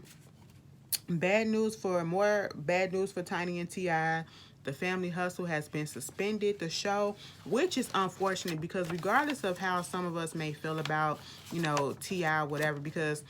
bad news for Tiny and T.I. The Family Hustle has been suspended, the show, which is unfortunate because regardless of how some of us may feel about, you know, T.I. whatever, because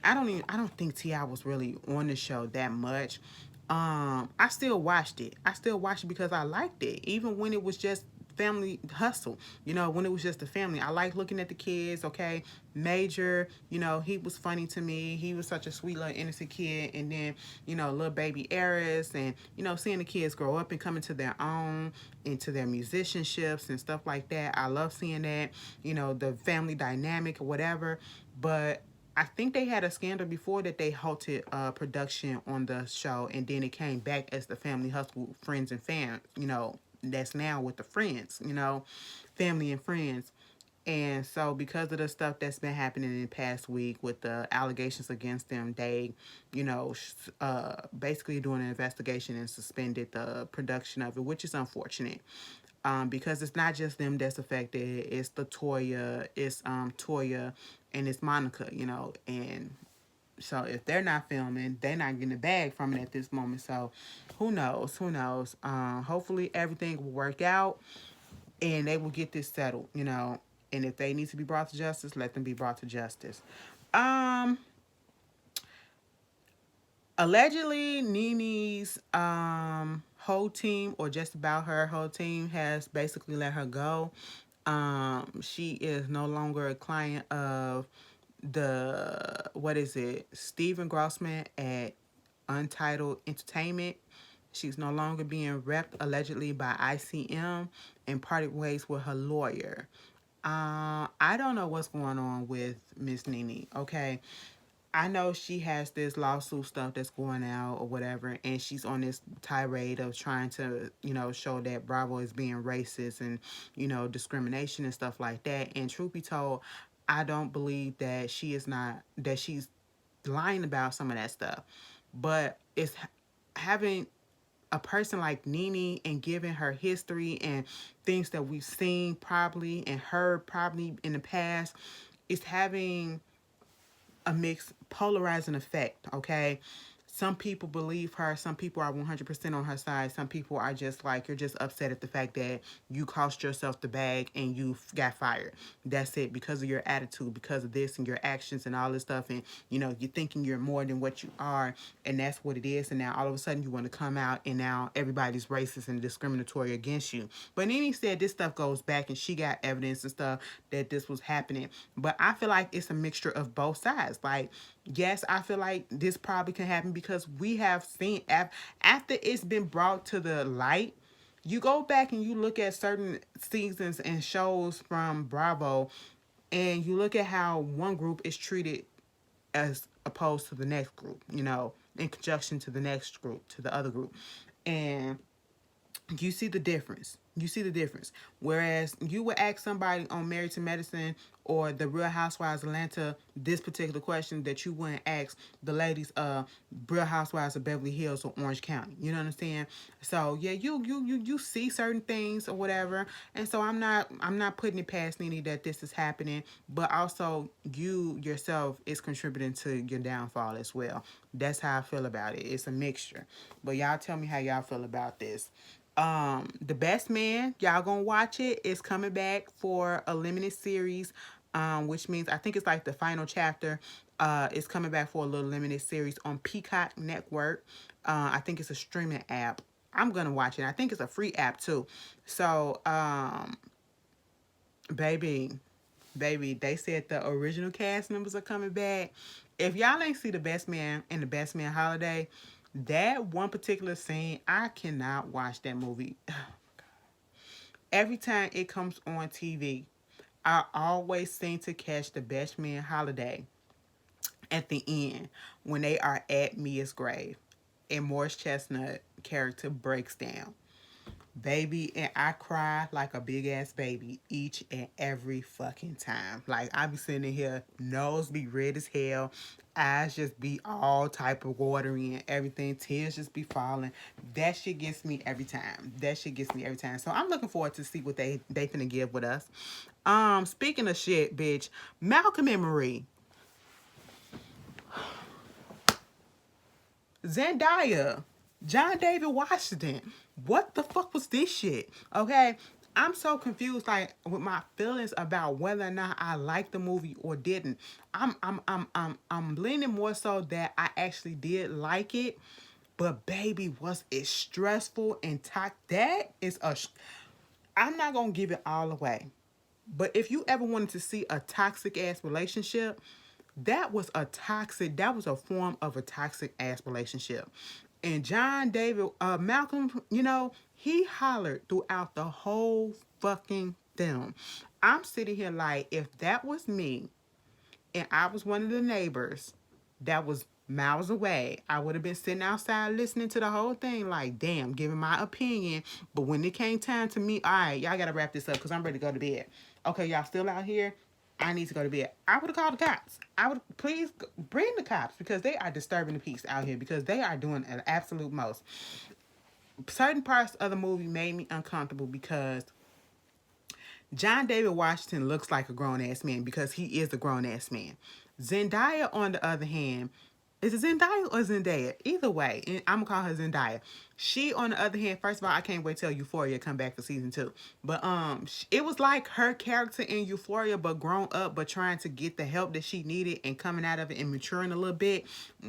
I don't think T.I. was really on the show that much. I still watched it. I still watched it because I liked it, even when it was just family hustle. You know, when it was just a family, I like looking at the kids. Okay, Major, you know, he was funny to me. He was such a sweet little innocent kid. And then, you know, little baby Eris, and you know, seeing the kids grow up and come into their own, into their musicianships and stuff like that. I love seeing that. You know, the family dynamic or whatever. But I think they had a scandal before that they halted production on the show, and then it came back as the Family Hustle Friends and Fam. You know, that's now with the friends. You know, family and friends. And so, because of the stuff that's been happening in the past week with the allegations against them, they, you know, basically doing an investigation and suspended the production of it, which is unfortunate. Because it's not just them that's affected. It's Toya, and it's Monica, you know. And so if they're not filming, they're not getting a bag from it at this moment. So who knows? Who knows? Hopefully everything will work out and they will get this settled, you know. And if they need to be brought to justice, let them be brought to justice. Um, Allegedly, Nene's whole team, or just about her whole team, has basically let her go. She is no longer a client of what is it, Steven Grossman at Untitled Entertainment. She's no longer being repped allegedly by ICM and parted ways with her lawyer. I don't know what's going on with Miss Nene, okay? I know she has this lawsuit stuff that's going out or whatever, and she's on this tirade of trying to, you know, show that Bravo is being racist and, you know, discrimination and stuff like that. And truth be told, I don't believe that she's lying about some of that stuff. But it's having a person like Nene and giving her history and things that we've seen probably and heard probably in the past, is having a mixed polarizing effect, okay? some people believe her. Some people are 100% on her side. Some people are just like, you're just upset at the fact that you cost yourself the bag and you got fired. That's it, because of your attitude, because of this and your actions and all this stuff. And, you're thinking you're more than what you are. And that's what it is. And now all of a sudden you want to come out and now everybody's racist and discriminatory against you. But then he said this stuff goes back and she got evidence and stuff that this was happening. But I feel like it's a mixture of both sides. Like, yes, I feel like this probably can happen because we have seen after it's been brought to the light, you go back and you look at certain seasons and shows from Bravo and you look at how one group is treated as opposed to the next group, in conjunction to the next group, to the other group. And you see the difference. You see the difference. Whereas you would ask somebody on Married to Medicine or the Real Housewives of Atlanta this particular question that you wouldn't ask the ladies of Real Housewives of Beverly Hills or Orange County. You know what I'm saying? So yeah, you see certain things or whatever. And so I'm not putting it past Nene that this is happening, but also you yourself is contributing to your downfall as well. That's how I feel about it. It's a mixture. But y'all tell me how y'all feel about this. The Best Man, y'all gonna watch it. It's coming back for a limited series, which means I think it's like the final chapter. It's coming back for a little limited series on Peacock Network. I think it's a streaming app. I'm gonna watch it. I think it's a free app too. So, baby, they said the original cast members are coming back. If y'all ain't see The Best Man and The Best Man Holiday, that one particular scene, I cannot watch that movie. Every time it comes on TV, I always seem to catch The Best Man Holiday at the end when they are at Mia's grave and Morris Chestnut character breaks down. Baby, and I cry like a big ass baby each and every fucking time. Like, I be sitting here, nose be red as hell, eyes just be all type of watery and everything, tears just be falling. That shit gets me every time. So I'm looking forward to see what they finna give with us. Speaking of shit, bitch, Malcolm and Marie, Zendaya, John David Washington. What the fuck was this shit? Okay, I'm so confused, like, with my feelings about whether or not I liked the movie or didn't. I'm leaning more so that I actually did like it, but baby, was it stressful and that is I'm not gonna give it all away. But if you ever wanted to see a toxic ass relationship, that was a form of a toxic ass relationship. And John David, Malcolm, he hollered throughout the whole fucking film. I'm sitting here like, if that was me and I was one of the neighbors that was miles away, I would have been sitting outside listening to the whole thing like, damn, giving my opinion. But when it came time to me, all right, y'all got to wrap this up because I'm ready to go to bed. Okay, y'all still out here? I need to go to bed. I would have called the cops. I would, please bring the cops because they are disturbing the peace out here because they are doing an absolute most. Certain parts of the movie made me uncomfortable because John David Washington looks like a grown-ass man because he is a grown-ass man. Zendaya, on the other hand, is it Zendaya or Zendaya? Either way, I'm going to call her Zendaya. She, on the other hand, first of all, I can't wait till Euphoria come back for season 2. But it was like her character in Euphoria, but grown up, but trying to get the help that she needed and coming out of it and maturing a little bit,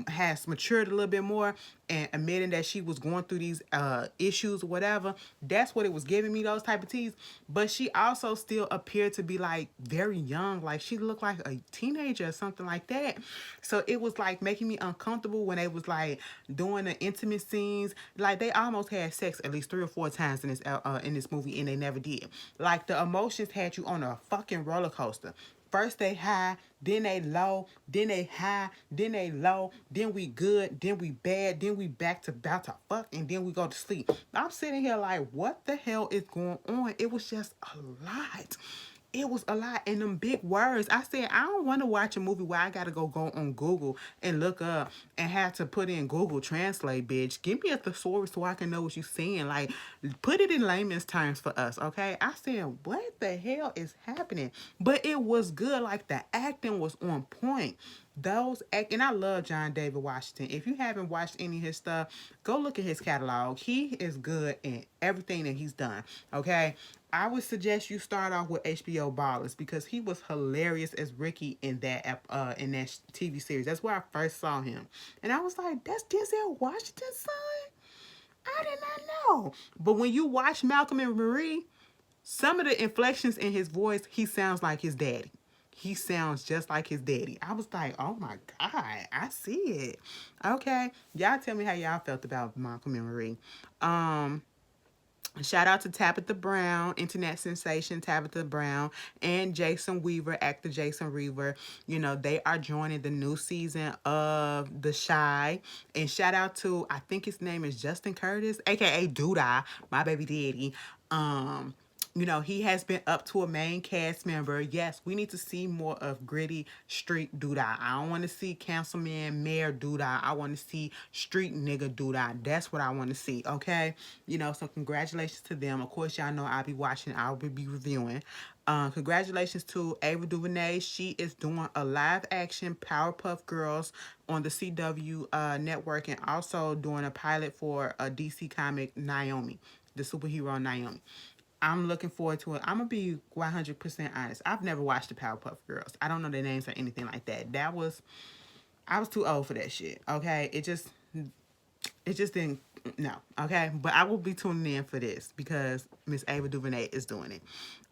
has matured a little bit more and admitting that she was going through these issues or whatever. That's what it was giving me, those type of teas. But she also still appeared to be like very young. Like she looked like a teenager or something like that. So it was like making me uncomfortable when they was like doing the intimate scenes. Like they almost had sex at least 3 or 4 times in this movie and they never did. Like the emotions had you on a fucking roller coaster. First they high, then they low, then they high, then they low, then we good, then we bad, then we back to about to fuck, and then we go to sleep. I'm sitting here like, what the hell is going on? It was just a lot. It was a lot. And them big words. I said, I don't want to watch a movie where I got to go on Google and look up and have to put in Google Translate, bitch. Give me a thesaurus so I can know what you're saying. Like, put it in layman's terms for us, okay? I said, what the hell is happening? But it was good. Like, the acting was on point. those act, and I love John David Washington. If you haven't watched any of his stuff, go look at his catalog. He is good in everything that he's done. Okay, I would suggest you start off with HBO Ballers because he was hilarious as Ricky in that TV series. That's where I first saw him, and I was like, "That's Denzel Washington's son." I did not know. But when you watch Malcolm and Marie, some of the inflections in his voice, he sounds like his daddy. He sounds just like his daddy. I was like, oh my God, I see it. Okay. Y'all tell me how y'all felt about Malcolm and Marie. Um, Shout out to Tabitha Brown, internet sensation Tabitha Brown, and Jason Weaver, actor Jason Weaver. You know, they are joining the new season of The Shy. And shout out to, I think his name is Justin Curtis, aka Duda, my baby daddy. Um, you know, he has been up to a main cast member. Yes, we need to see more of gritty street doodah. I don't want to see councilman, mayor doodah. I want to see street nigga doodah. That's what I want to see, okay? You know, so congratulations to them. Of course, y'all know I'll be watching. I'll be reviewing. Congratulations to Ava DuVernay. She is doing a live action Powerpuff Girls on the CW network and also doing a pilot for a DC comic, Naomi, the superhero Naomi. I'm looking forward to it. I'm gonna be 100% honest. I've never watched the Powerpuff Girls. I don't know their names or anything like that. I was too old for that shit. Okay, it just didn't. No, okay. But I will be tuning in for this because Miss Ava DuVernay is doing it.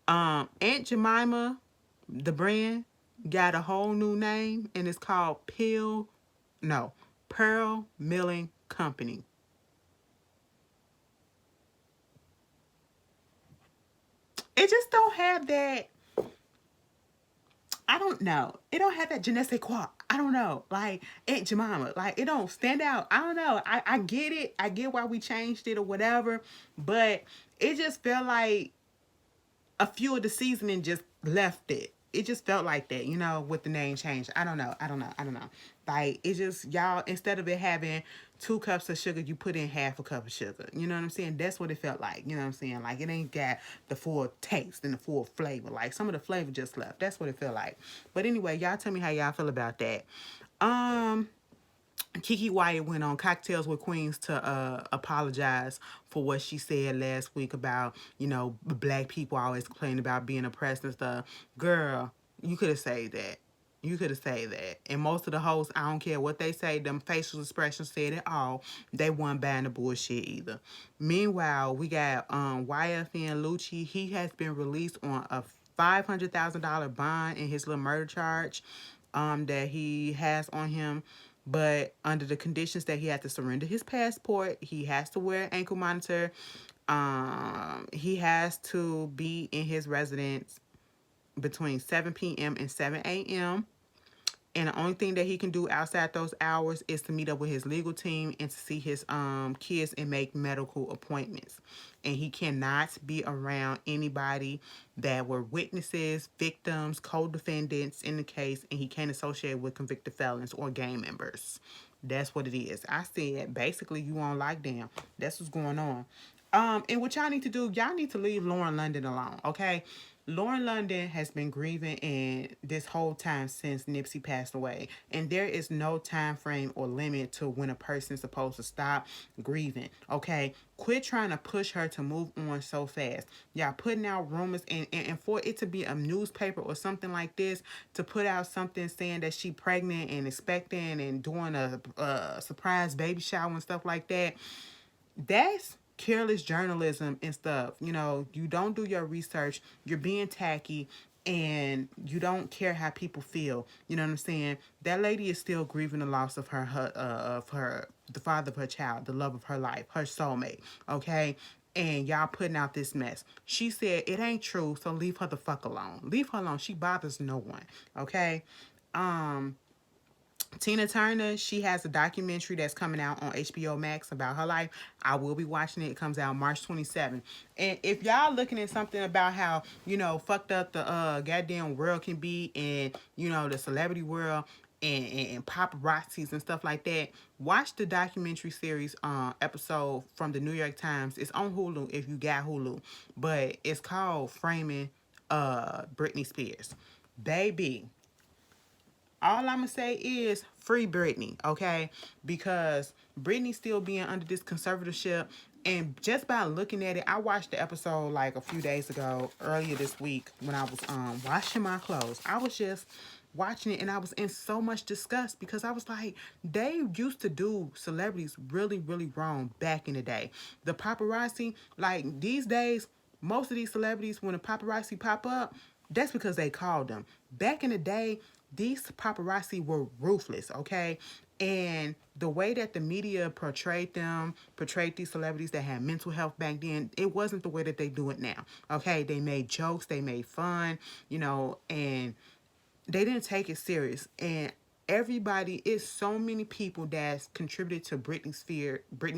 Aunt Jemima, the brand, got a whole new name and it's called Pearl Milling Company. It just don't have that. I don't know. It don't have that je ne sais quoi. I don't know. Like Aunt Jemima. Like it don't stand out. I don't know. I get it. I get why we changed it or whatever. But it just felt like a few of the seasoning just left it. It just felt like that, you know, with the name change. I don't know. Like it just y'all instead of it having 2 cups of sugar, you put in half a cup of sugar. You know what I'm saying? That's what it felt like. You know what I'm saying? Like it ain't got the full taste and the full flavor. Like some of the flavor just left. That's what it felt like. But anyway, y'all tell me how y'all feel about that. Um Kiki Wyatt went on Cocktails with Queens to apologize for what she said last week about, you know, black people always complaining about being oppressed and stuff. Girl, you could have said that. You could have said that. And most of the hosts, I don't care what they say, them facial expressions said it all. They weren't buying the bullshit either. Meanwhile, we got Yfn Lucci. He has been released on a $500,000 bond in his little murder charge that he has on him. But under the conditions that he had to surrender his passport, he has to wear an ankle monitor. He has to be in his residence between 7 p.m. and 7 a.m. And the only thing that he can do outside those hours is to meet up with his legal team and to see his kids and make medical appointments. And he cannot be around anybody that were witnesses, victims, co-defendants in the case, and he can't associate with convicted felons or gang members. That's what it is. I said, basically, you on lockdown. That's what's going on. And what y'all need to do, y'all need to leave Lauren London alone, okay? Lauren London has been grieving in this whole time since Nipsey passed away. And there is no time frame or limit to when a person is supposed to stop grieving. Okay? Quit trying to push her to move on so fast. Y'all putting out rumors and for it to be a newspaper or something like this, to put out something saying that she pregnant and expecting and doing a surprise baby shower and stuff like that. That's careless journalism and stuff. You know, you don't do your research, you're being tacky, and you don't care how people feel. You know what I'm saying? That lady is still grieving the loss of the father of her child, the love of her life, her soulmate. Okay? And y'all putting out this mess. She said it ain't true, so leave her the fuck alone. Leave her alone. She bothers no one. Okay? Tina Turner, she has a documentary that's coming out on HBO Max about her life. I will be watching it. It comes out March 27th. And if y'all looking at something about how, you know, fucked up the goddamn world can be and, you know, the celebrity world and paparazzis and stuff like that, watch the documentary series episode from the New York Times. It's on Hulu if you got Hulu. But it's called Framing Britney Spears. Baby, all I'm gonna say is free Britney, okay? Because Britney's still being under this conservatorship. And just by looking at it, I watched the episode like a few days ago, earlier this week, when I was washing my clothes. I was just watching it and I was in so much disgust because I was like, they used to do celebrities really, really wrong back in the day. The paparazzi, like these days, most of these celebrities, when the paparazzi pop up, that's because they called them. Back in the day, these paparazzi were ruthless, okay? And the way that the media portrayed them, portrayed these celebrities that had mental health back then, it wasn't the way that they do it now, okay? They made jokes, they made fun, and they didn't take it serious. And everybody, is so many people that's contributed to Britney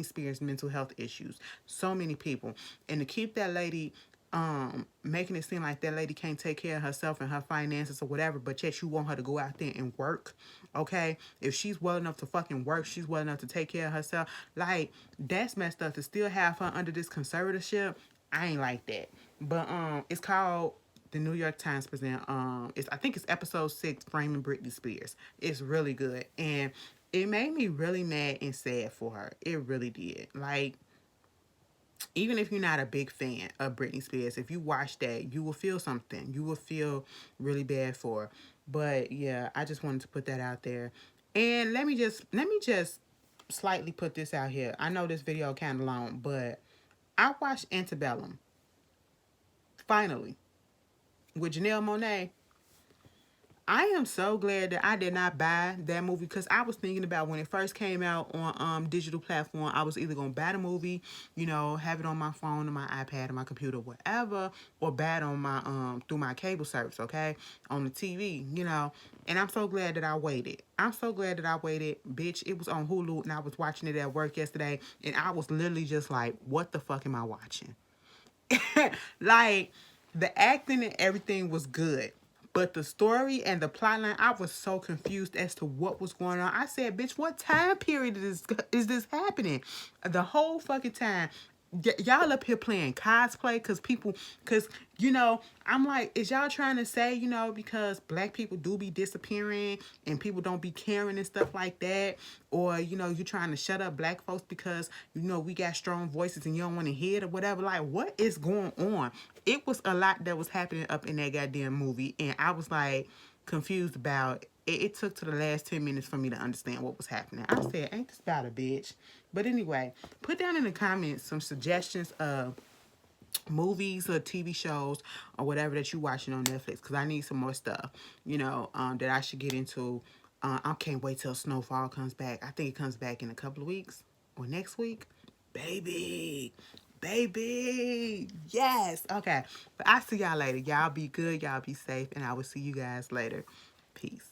Spears mental health issues. So many people. And to keep that lady making it seem like that lady can't take care of herself and her finances or whatever, but yet you want her to go out there and work, okay? If she's well enough to fucking work, she's well enough to take care of herself. Like, that's messed up. To still have her under this conservatorship, I ain't like that. But it's called the New York Times present. I think it's episode 6, Framing Britney Spears. It's really good, and it made me really mad and sad for her. It really did. Like, even if you're not a big fan of Britney Spears, if you watch that, you will feel something. You will feel really bad for her. But yeah, I just wanted to put that out there. And let me just slightly put this out here. I know this video kind of long, but I watched Antebellum finally with Janelle Monáe. I am so glad that I did not buy that movie, because I was thinking about when it first came out on digital platform, I was either gonna buy the movie, have it on my phone or my iPad or my computer, whatever, or buy it on my through my cable service, okay, on the TV, And I'm so glad that I waited. I'm so glad that I waited, bitch. It was on Hulu and I was watching it at work yesterday, and I was literally just like, what the fuck am I watching? Like, the acting and everything was good. But the story and the plotline, I was so confused as to what was going on. I said, bitch, what time period is this happening? The whole fucking time. Y'all up here playing cosplay because I'm like, is y'all trying to say, because black people do be disappearing and people don't be caring and stuff like that, or you trying to shut up black folks because we got strong voices and you don't want to hear it or whatever. Like, what is going on? It was a lot that was happening up in that goddamn movie, and I was like confused about it. It took to the last 10 minutes for me to understand what was happening. I said, ain't this about a bitch? But anyway, put down in the comments some suggestions of movies or TV shows or whatever that you watching on Netflix, because I need some more stuff, that I should get into. I can't wait till Snowfall comes back. I think it comes back in a couple of weeks or next week. Baby, yes. Okay, but I see y'all later. Y'all be good, y'all be safe, and I will see you guys later. Peace.